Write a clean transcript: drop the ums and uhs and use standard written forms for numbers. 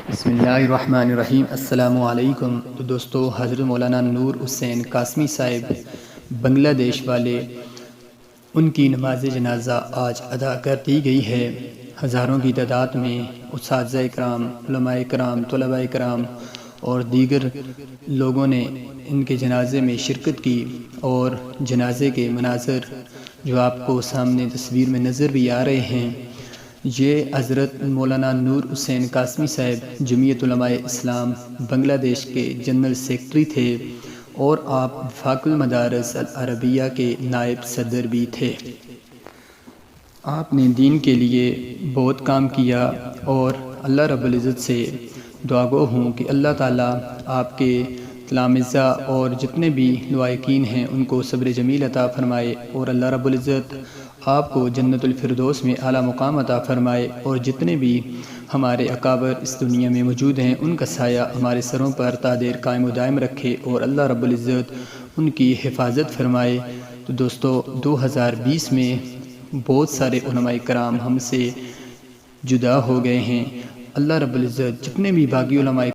بسم اللہ الرحمن الرحیم۔ السلام علیکم۔ تو دوستو، حضرت مولانا نور حسین قاسمی صاحب بنگلہ دیش والے، ان کی نماز جنازہ آج ادا کر دی گئی ہے۔ ہزاروں کی تعداد میں اساتذہ کرام، علماء کرام، طلباء کرام اور دیگر لوگوں نے ان کے جنازے میں شرکت کی، اور جنازے کے مناظر جو آپ کو سامنے تصویر میں نظر بھی آ رہے ہیں، یہ حضرت مولانا نور حسین قاسمی صاحب جمعیت علماء اسلام بنگلہ دیش کے جنرل سیکرٹری تھے، اور آپ وفاق المدارس العربیہ کے نائب صدر بھی تھے۔ آپ نے دین کے لیے بہت کام کیا، اور اللہ رب العزت سے دعا گو ہوں کہ اللہ تعالیٰ آپ کے تلامذہ اور جتنے بھی لائقین ہیں ان کو صبر جمیل عطا فرمائے، اور اللہ رب العزت آپ کو جنت الفردوس میں اعلیٰ مقام عطا فرمائے، اور جتنے بھی ہمارے اکابر اس دنیا میں موجود ہیں ان کا سایہ ہمارے سروں پر تا دیر قائم و دائم رکھے، اور اللہ رب العزت ان کی حفاظت فرمائے۔ تو دوستو، 2020 میں بہت سارے علماء کرام ہم سے جدا ہو گئے ہیں۔ اللہ رب العزت جتنے بھی باقی علماء